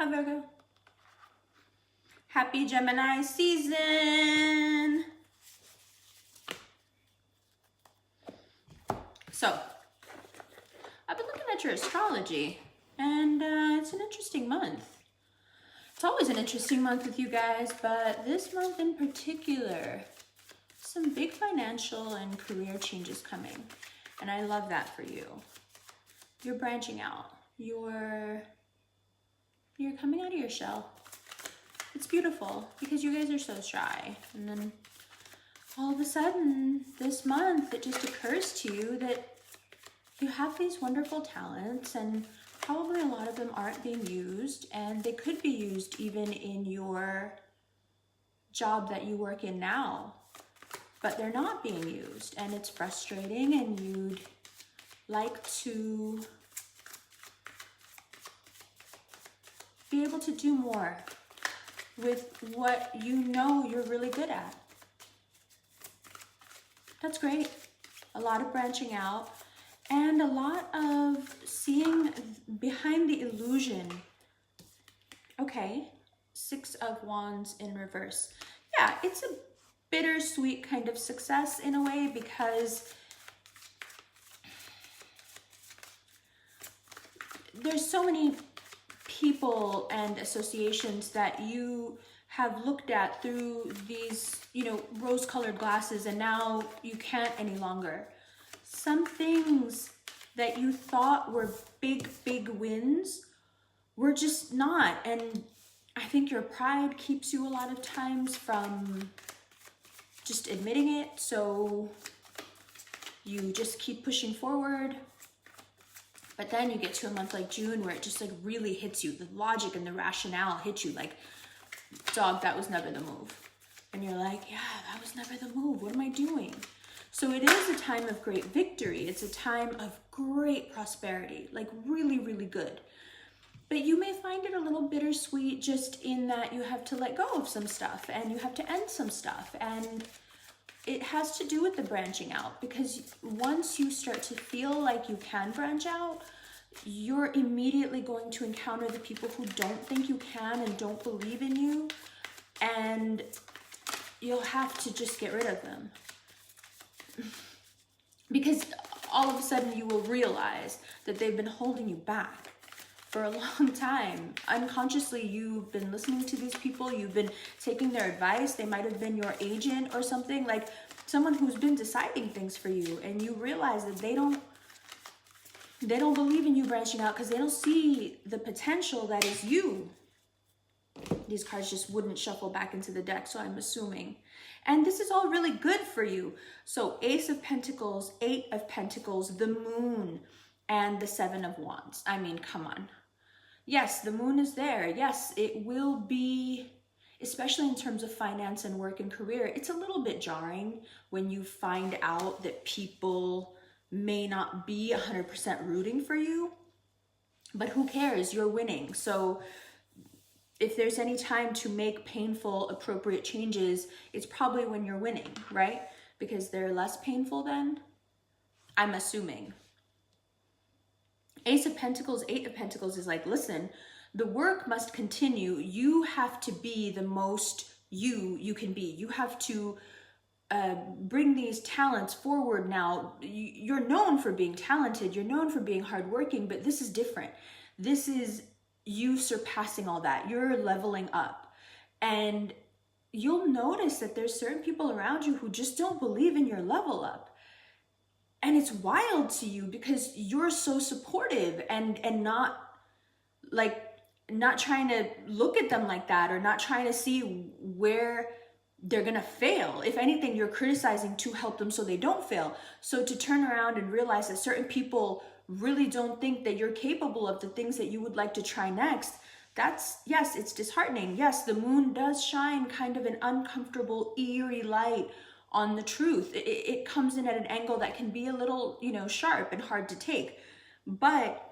Hi Virgo. Happy Gemini season. So, I've been looking at your astrology and it's an interesting month. It's always an interesting month with you guys, but this month in particular, some big financial and career changes coming. And I love that for you. You're branching out. You're coming out of your shell. It's beautiful because you guys are so shy. And then all of a sudden this month, it just occurs to you that you have these wonderful talents and probably a lot of them aren't being used, and they could be used even in your job that you work in now, but they're not being used, and it's frustrating, and you'd like to be able to do more with what you know you're really good at. That's great. A lot of branching out and a lot of seeing behind the illusion. Okay, 6 of Wands in reverse. Yeah, it's a bittersweet kind of success in a way, because there's so many people and associations that you have looked at through these, rose-colored glasses, and now you can't any longer. Some things that you thought were big, big wins were just not. And I think your pride keeps you a lot of times from just admitting it. So you just keep pushing forward. But then you get to a month like June where it just like really hits you. The logic and the rationale hit you like, dog, that was never the move. And you're like, yeah, that was never the move. What am I doing? So it is a time of great victory. It's a time of great prosperity, like really, really good. But you may find it a little bittersweet just in that you have to let go of some stuff and you have to end some stuff. And it has to do with the branching out, because once you start to feel like you can branch out, you're immediately going to encounter the people who don't think you can and don't believe in you. And you'll have to just get rid of them. Because all of a sudden you will realize that they've been holding you back for a long time. Unconsciously, you've been listening to these people, you've been taking their advice. They might have been your agent or something, like someone who's been deciding things for you, and you realize that they don't believe in you branching out because they don't see the potential that is you. These cards just wouldn't shuffle back into the deck, so I'm assuming. And this is all really good for you. So Ace of Pentacles, 8 of Pentacles, the Moon, and the 7 of Wands. I mean, come on. Yes, the Moon is there. Yes, it will be, especially in terms of finance and work and career, it's a little bit jarring when you find out that people may not be 100% rooting for you. But who cares? You're winning. So if there's any time to make painful, appropriate changes, it's probably when you're winning, right? Because they're less painful then, I'm assuming. Ace of Pentacles, 8 of Pentacles is like, listen, the work must continue. You have to be the most you can be. You have to bring these talents forward now. You're known for being talented. You're known for being hardworking, but this is different. This is you surpassing all that. You're leveling up. And you'll notice that there's certain people around you who just don't believe in your level up. And it's wild to you because you're so supportive and not trying to look at them like that, or not trying to see where they're gonna fail. If anything, you're criticizing to help them so they don't fail. So to turn around and realize that certain people really don't think that you're capable of the things that you would like to try next, yes, it's disheartening. Yes, the Moon does shine kind of an uncomfortable, eerie light on the truth. It comes in at an angle that can be a little, sharp and hard to take. But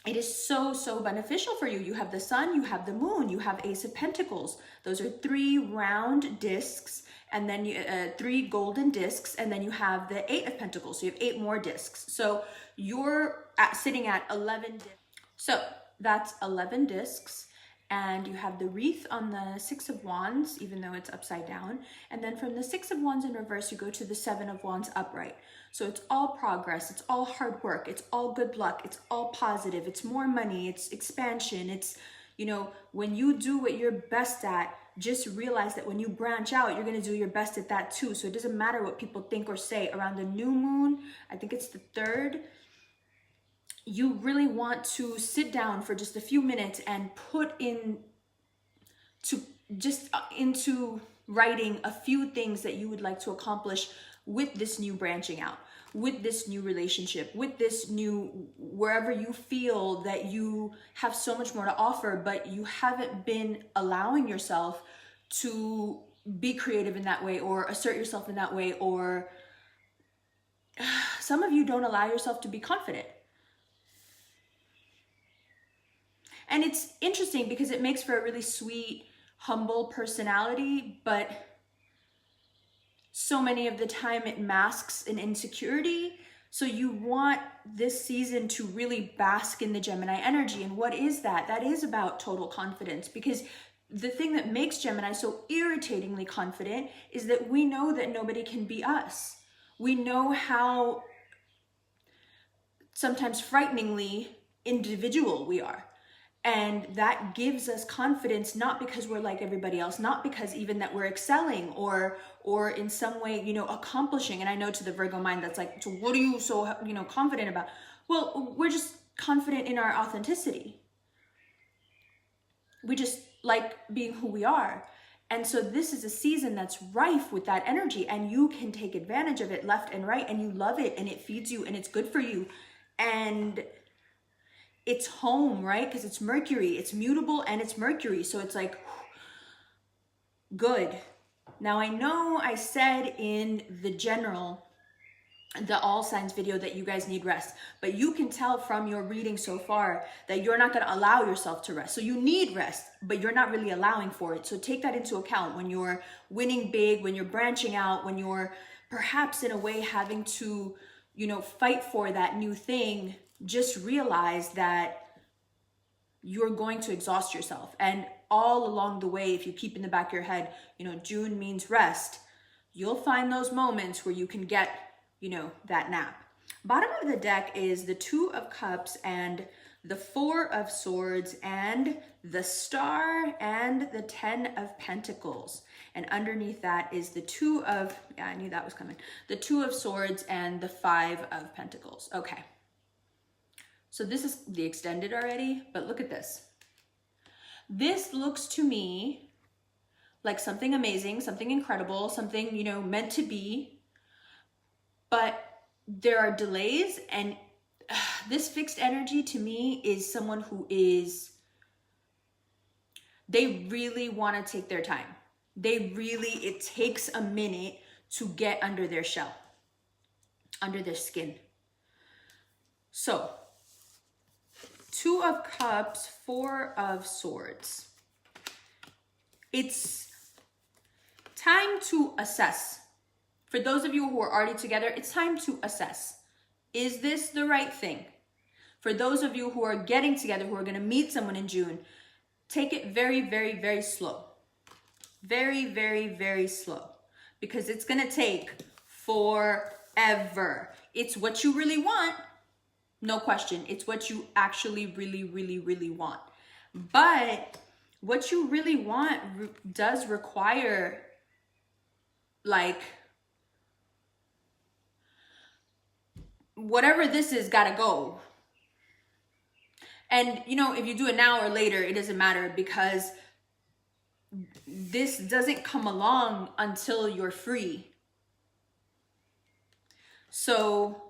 it is so, so beneficial for you. You have the Sun, you have the Moon, you have Ace of Pentacles. Those are 3 round discs, and then 3 golden discs, and then you have the 8 of Pentacles. So you have 8 more discs. So you're sitting at 11 discs. So that's 11 discs. And you have the wreath on the Six of Wands, even though it's upside down. And then from the Six of Wands in reverse, you go to the Seven of Wands upright. So it's all progress, it's all hard work, it's all good luck, it's all positive, it's more money, it's expansion, it's, you know, when you do what you're best at, just realize that when you branch out, you're going to do your best at that too. So it doesn't matter what people think or say. Around the new moon, I think it's the 3rd, you really want to sit down for just a few minutes and put into writing a few things that you would like to accomplish with this new branching out, with this new relationship, with this new, wherever you feel that you have so much more to offer, but you haven't been allowing yourself to be creative in that way or assert yourself in that way, or some of you don't allow yourself to be confident. And it's interesting because it makes for a really sweet, humble personality, but so many of the time it masks an insecurity. So you want this season to really bask in the Gemini energy. And what is that? That is about total confidence, because the thing that makes Gemini so irritatingly confident is that we know that nobody can be us. We know how sometimes frighteningly individual we are. And that gives us confidence, not because we're like everybody else, not because even that we're excelling or in some way, you know, accomplishing. And I know to the Virgo mind, that's like, so what are you so, you know, confident about? Well, we're just confident in our authenticity. We just like being who we are. And so this is a season that's rife with that energy, and you can take advantage of it left and right, and you love it, and it feeds you, and it's good for you. And it's home, right? Because it's Mercury, it's mutable, and it's Mercury. So it's like, good. Now I know I said in the general, the all signs video, that you guys need rest, but you can tell from your reading so far that you're not going to allow yourself to rest. So you need rest, but you're not really allowing for it. So take that into account when you're winning big, when you're branching out, when you're perhaps in a way having to, you know, fight for that new thing. Just realize that you're going to exhaust yourself. And all along the way, if you keep in the back of your head, you know, June means rest, you'll find those moments where you can get, you know, that nap. Bottom of the deck is the Two of Cups and the Four of Swords and the Star and the 10 of Pentacles. And underneath that is the Two of, yeah, I knew that was coming, the Two of Swords and the 5 of Pentacles. Okay. So this is the extended already, but look at this. This looks to me like something amazing, something incredible, something, you know, meant to be, but there are delays. And this fixed energy to me is someone who is, they really want to take their time. It takes a minute to get under their shell, under their skin. So, Two of Cups, Four of Swords. It's time to assess. For those of you who are already together, it's time to assess. Is this the right thing? For those of you who are getting together, who are going to meet someone in June, take it very, very, very slow. Very, very, very slow. Because it's going to take forever. It's what you really want. No question. It's what you actually really, really, really want. But what you really want does require, like, whatever this is gotta go. And, you know, if you do it now or later, it doesn't matter, because this doesn't come along until you're free. So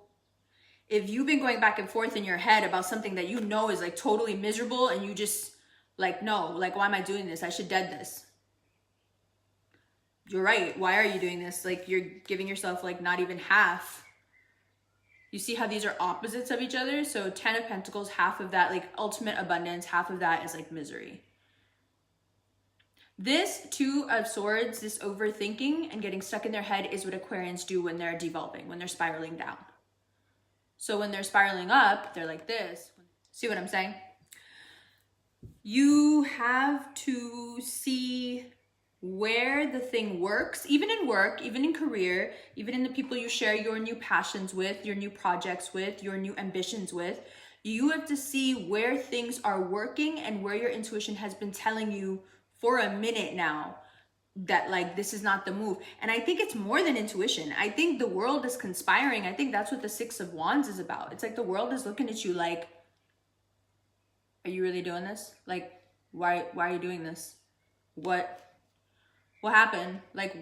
if you've been going back and forth in your head about something that you know is like totally miserable, and you just like, no, like, why am I doing this? I should dead this. You're right. Why are you doing this? Like, you're giving yourself like not even half. You see how these are opposites of each other? So 10 of Pentacles, half of that, like ultimate abundance, half of that is like misery. This Two of Swords, this overthinking and getting stuck in their head, is what Aquarians do when they're devolving, when they're spiraling down. So when they're spiraling up, they're like this. See what I'm saying? You have to see where the thing works, even in work, even in career, even in the people you share your new passions with, your new projects with, your new ambitions with. You have to see where things are working and where your intuition has been telling you for a minute now that like this is not the move. And I think it's more than intuition. I think the world is conspiring. I think that's what the Six of Wands is about. It's like the world is looking at you like, are you really doing this? Like, why are you doing this? What happened? Like,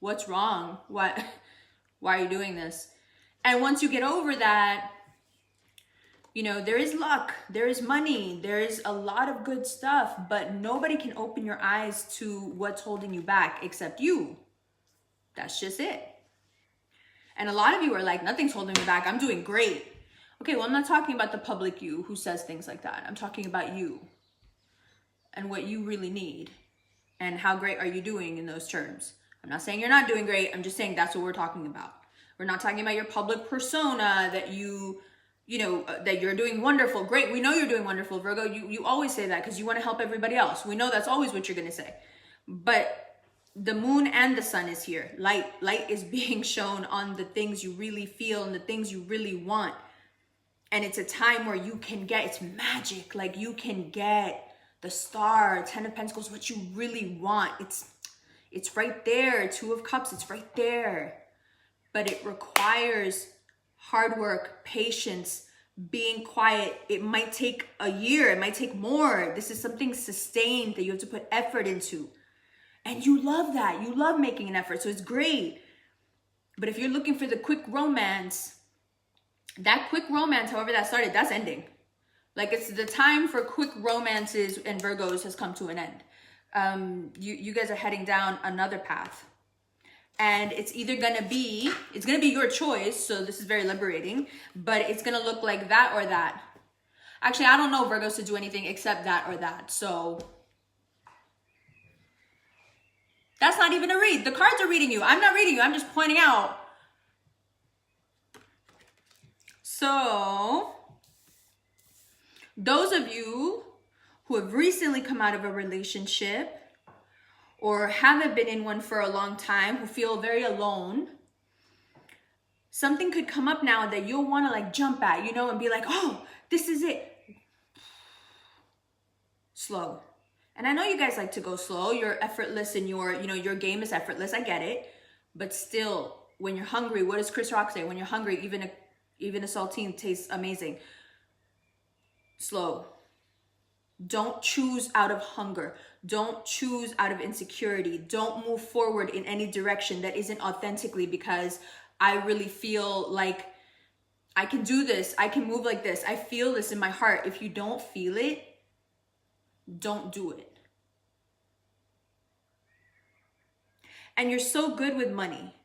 what's wrong? Why are you doing this? And once you get over that, you know, there is luck, there is money, there is a lot of good stuff, but nobody can open your eyes to what's holding you back except you. That's just it. And a lot of you are like, nothing's holding me back. I'm doing great. Okay, well, I'm not talking about the public you who says things like that. I'm talking about you and what you really need and how great are you doing in those terms. I'm not saying you're not doing great. I'm just saying that's what we're talking about. We're not talking about your public persona that you know, that you're doing wonderful. Great. We know you're doing wonderful, Virgo. You always say that because you want to help everybody else. We know that's always what you're going to say. But the moon and the sun is here. Light is being shown on the things you really feel and the things you really want. And it's a time where you can get, it's magic. Like you can get the star, 10 of Pentacles, what you really want. It's right there. 2 of Cups, it's right there. But it requires hard work, patience, being quiet. It might take a year. It might take more. This is something sustained that you have to put effort into. And you love that. You love making an effort. So it's great. But if you're looking for the quick romance, that quick romance, however that started, that's ending. Like it's the time for quick romances and Virgos has come to an end. You guys are heading down another path. And it's either gonna be, it's gonna be your choice. So this is very liberating, but it's gonna look like that or that. Actually, I don't know Virgos to do anything except that or that. So that's not even a read. The cards are reading you. I'm not reading you. I'm just pointing out. So those of you who have recently come out of a relationship or haven't been in one for a long time, who feel very alone, something could come up now that you'll want to like jump at, you know, and be like, oh, this is it. Slow. And I know you guys like to go slow. You're effortless and your game is effortless. I get it. But still, when you're hungry, what does Chris Rock say? When you're hungry, even a saltine tastes amazing. Slow. Don't choose out of hunger. Don't choose out of insecurity. Don't move forward in any direction that isn't authentically because I really feel like I can do this. I can move like this. I feel this in my heart. If you don't feel it, don't do it. And you're so good with money.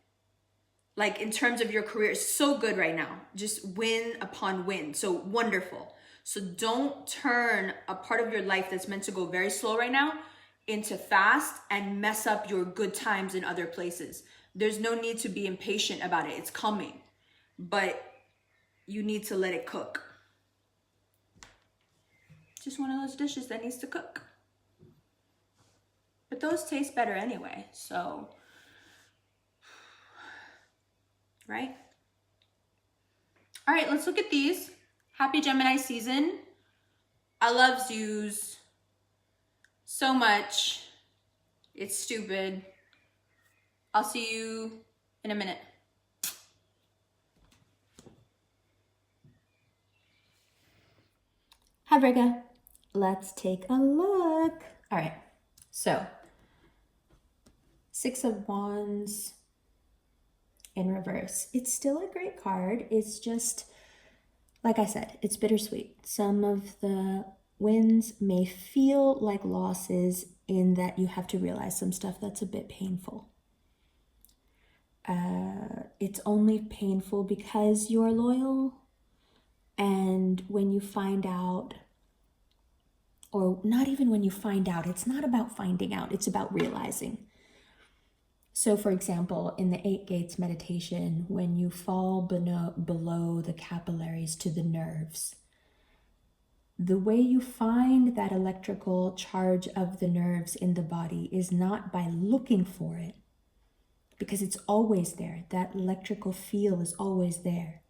Like in terms of your career, it's so good right now. Just win upon win. So wonderful. So don't turn a part of your life that's meant to go very slow right now into fast and mess up your good times in other places. There's no need to be impatient about it. It's coming, but you need to let it cook. Just one of those dishes that needs to cook. But those taste better anyway, so, right? All right, let's look at these. Happy Gemini season. I love zoos so much. It's stupid. I'll see you in a minute. Hi, Virgo. Let's take a look. All right, so 6 of Wands in reverse. It's still a great card. It's just, like I said, it's bittersweet. Some of the wins may feel like losses in that you have to realize some stuff that's a bit painful. It's only painful because you're loyal. And when you find out, or not even when you find out, it's not about finding out, it's about realizing. So for example, in the 8 Gates meditation, when you fall below the capillaries to the nerves, the way you find that electrical charge of the nerves in the body is not by looking for it, because it's always there. That electrical feel is always there,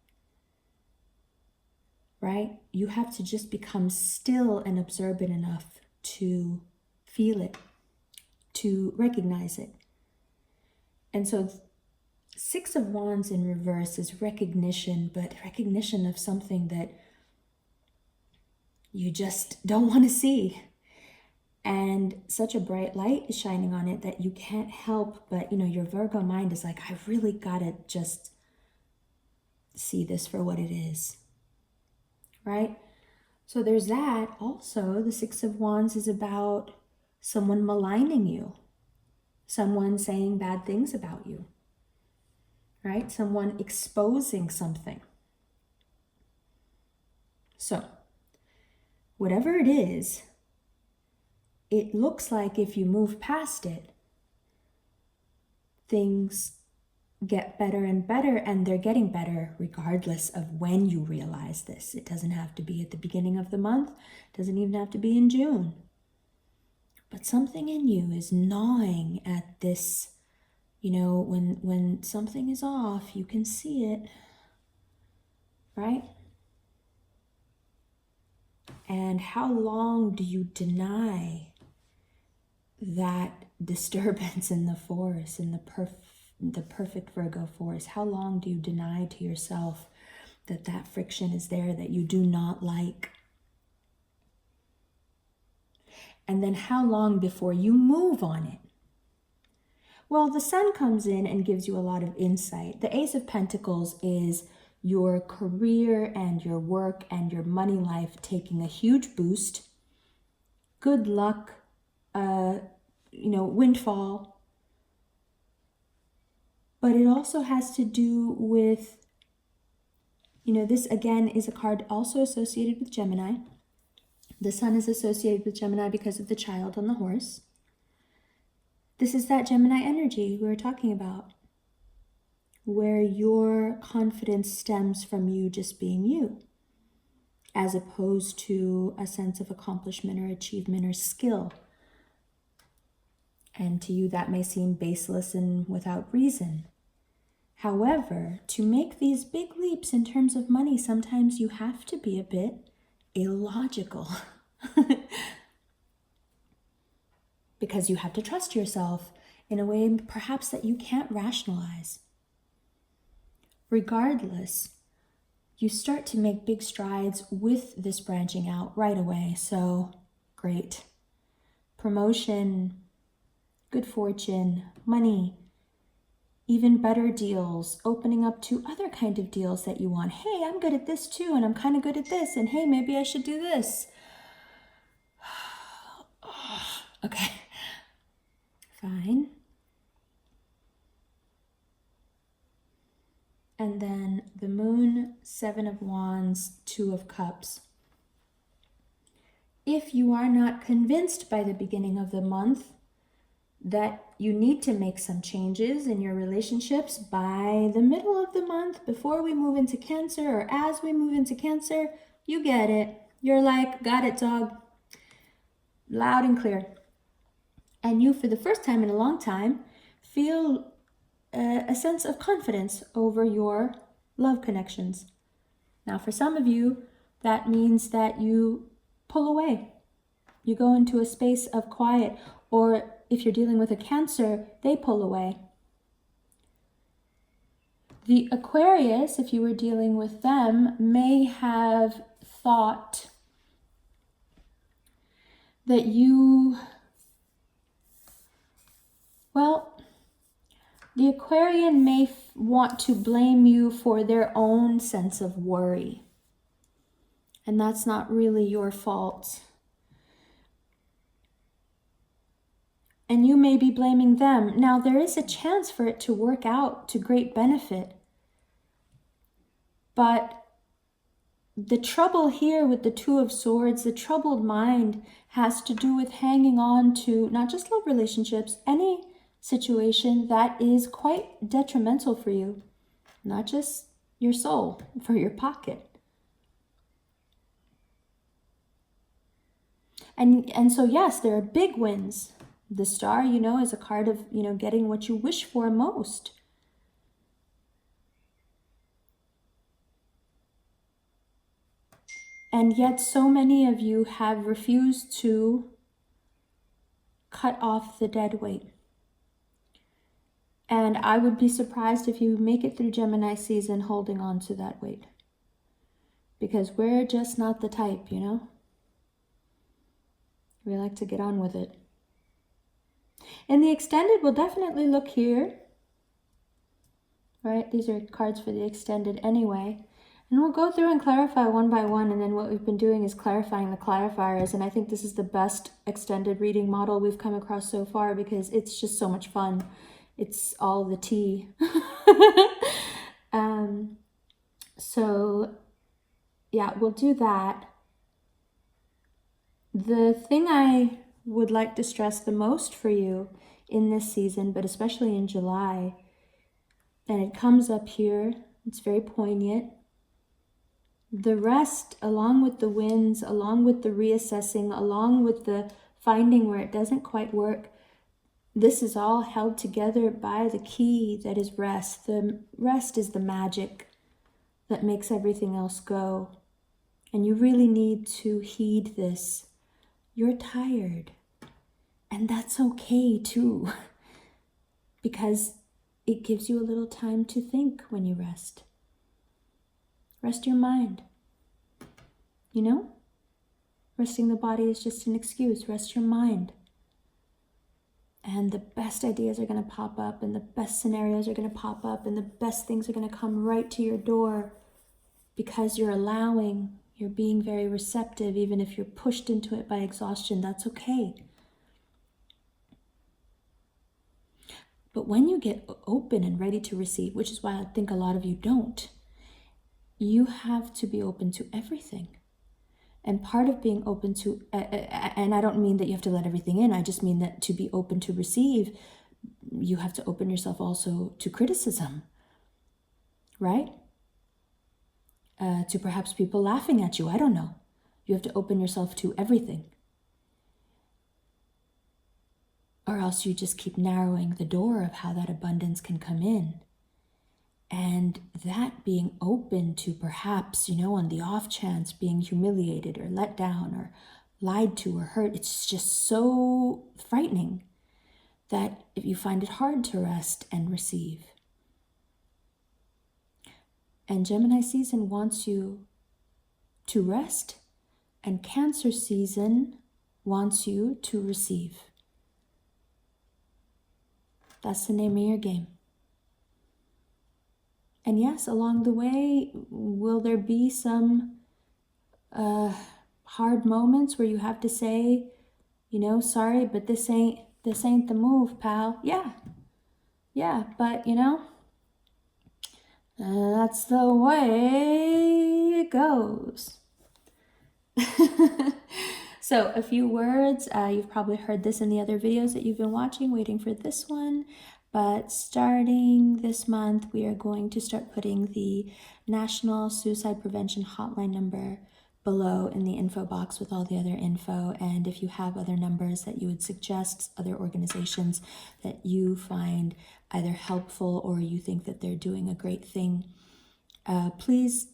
right? You have to just become still and observant enough to feel it, to recognize it. And so Six of Wands in reverse is recognition, but recognition of something that you just don't want to see. And such a bright light is shining on it that you can't help but, your Virgo mind is like, I really got to just see this for what it is, right? So there's that. Also, the Six of Wands is about someone maligning you, someone saying bad things about you, right? Someone exposing something. So, whatever it is, it looks like if you move past it, things get better and better, and they're getting better regardless of when you realize this. It doesn't have to be at the beginning of the month. It doesn't even have to be in June. But something in you is gnawing at this, when something is off, you can see it, right? And how long do you deny that disturbance in the force, in the perfect Virgo force? How long do you deny to yourself that friction is there that you do not like? And then how long before you move on it? Well, the Sun comes in and gives you a lot of insight. The Ace of Pentacles is your career and your work and your money life taking a huge boost. Good luck, windfall. But it also has to do with, this again is a card also associated with Gemini. The Sun is associated with Gemini because of the child on the horse. This is that Gemini energy we were talking about, where your confidence stems from you just being you, as opposed to a sense of accomplishment or achievement or skill. And to you, that may seem baseless and without reason. However, to make these big leaps in terms of money, sometimes you have to be a bit illogical. Because you have to trust yourself in a way perhaps that you can't rationalize. Regardless, you start to make big strides with this branching out right away. So great. Promotion, good fortune, money, even better deals, opening up to other kind of deals that you want. Hey, I'm good at this too, and I'm kind of good at this, and hey, maybe I should do this. Okay, fine. And then the Moon, Seven of Wands, Two of Cups. If you are not convinced by the beginning of the month that you need to make some changes in your relationships, by the middle of the month, before we move into Cancer or as we move into Cancer, you get it. You're like, got it, dog. Loud and clear. And you, for the first time in a long time, feel a sense of confidence over your love connections. Now, for some of you, that means that you pull away. You go into a space of quiet, or if you're dealing with a Cancer, they pull away. The Aquarius, if you were dealing with them, may have thought that the Aquarian may want to blame you for their own sense of worry. And that's not really your fault. And you may be blaming them. Now, there is a chance for it to work out to great benefit. But the trouble here with the Two of Swords, the troubled mind, has to do with hanging on to not just love relationships, any situation that is quite detrimental for you, not just your soul, for your pocket. And so yes, there are big wins. The star, is a card of, getting what you wish for most. And yet so many of you have refused to cut off the dead weight. And I would be surprised if you make it through Gemini season holding on to that weight. Because we're just not the type, We like to get on with it. In the extended, we'll definitely look here. Right? These are cards for the extended anyway. And we'll go through and clarify one by one, and then what we've been doing is clarifying the clarifiers, and I think this is the best extended reading model we've come across so far because it's just so much fun. It's all the tea. So, yeah, we'll do that. The thing I would like to stress the most for you in this season, but especially in July, and it comes up here, it's very poignant. The rest, along with the wins, along with the reassessing, along with the finding where it doesn't quite work, this is all held together by the key that is rest. The rest is the magic that makes everything else go. And you really need to heed this. You're tired. And that's okay too. Because it gives you a little time to think when you rest. Rest your mind. Resting the body is just an excuse. Rest your mind. And the best ideas are going to pop up, and the best scenarios are going to pop up, and the best things are going to come right to your door because you're allowing, you're being very receptive, even if you're pushed into it by exhaustion. That's okay. But when you get open and ready to receive, which is why I think a lot of you don't, you have to be open to everything. And part of being open to, and I don't mean that you have to let everything in, I just mean that to be open to receive, you have to open yourself also to criticism, right? To perhaps people laughing at you, I don't know. You have to open yourself to everything. Or else you just keep narrowing the door of how that abundance can come in. And that being open to perhaps, on the off chance being humiliated or let down or lied to or hurt, it's just so frightening that if you find it hard to rest and receive. And Gemini season wants you to rest, and Cancer season wants you to receive. That's the name of your game. And yes, along the way, will there be some hard moments where you have to say, sorry, but this ain't the move, pal. Yeah, but that's the way it goes. So a few words, you've probably heard this in the other videos that you've been watching, waiting for this one. But starting this month, we are going to start putting the National Suicide Prevention Hotline number below in the info box with all the other info. And if you have other numbers that you would suggest, other organizations that you find either helpful or you think that they're doing a great thing, please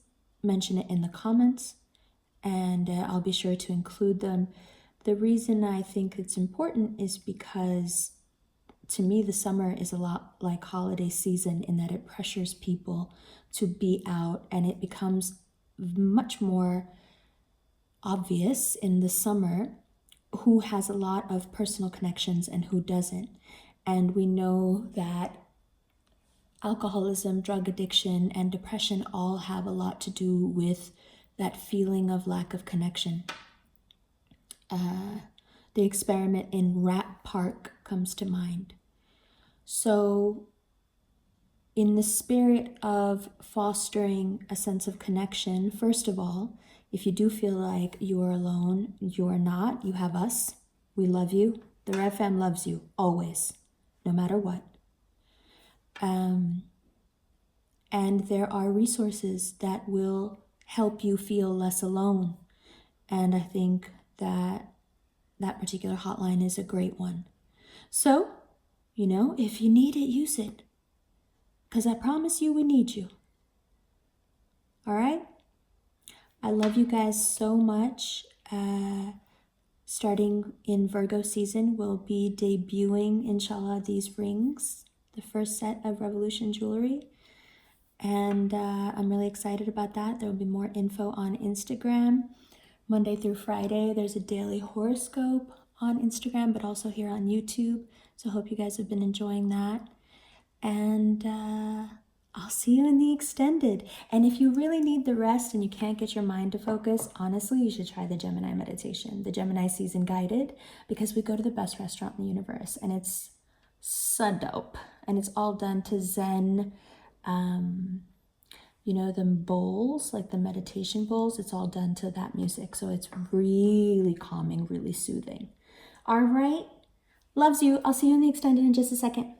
mention it in the comments, and I'll be sure to include them. The reason I think it's important is because to me, the summer is a lot like holiday season in that it pressures people to be out, and it becomes much more obvious in the summer who has a lot of personal connections and who doesn't. And we know that alcoholism, drug addiction, and depression all have a lot to do with that feeling of lack of connection. The experiment in Rat Park comes to mind. So in the spirit of fostering a sense of connection, first of all, if you do feel like you're alone, you're not. You have us. We love you. The Rev Fam loves you, always, no matter what. And there are resources that will help you feel less alone. And I think that that particular hotline is a great one. So, if you need it, use it. Because I promise you we need you. All right? I love you guys so much. Starting in Virgo season, we'll be debuting, inshallah, these rings, the first set of Revolution jewelry. And I'm really excited about that. There will be more info on Instagram. Monday through Friday, there's a daily horoscope on Instagram, but also here on YouTube. So I hope you guys have been enjoying that. And I'll see you in the extended. And if you really need the rest and you can't get your mind to focus, honestly, you should try the Gemini meditation, the Gemini season guided, because we go to the best restaurant in the universe and it's so dope. And it's all done to Zen, the bowls, like the meditation bowls, it's all done to that music. So it's really calming, really soothing. All right. Loves you. I'll see you in the extended in just a second.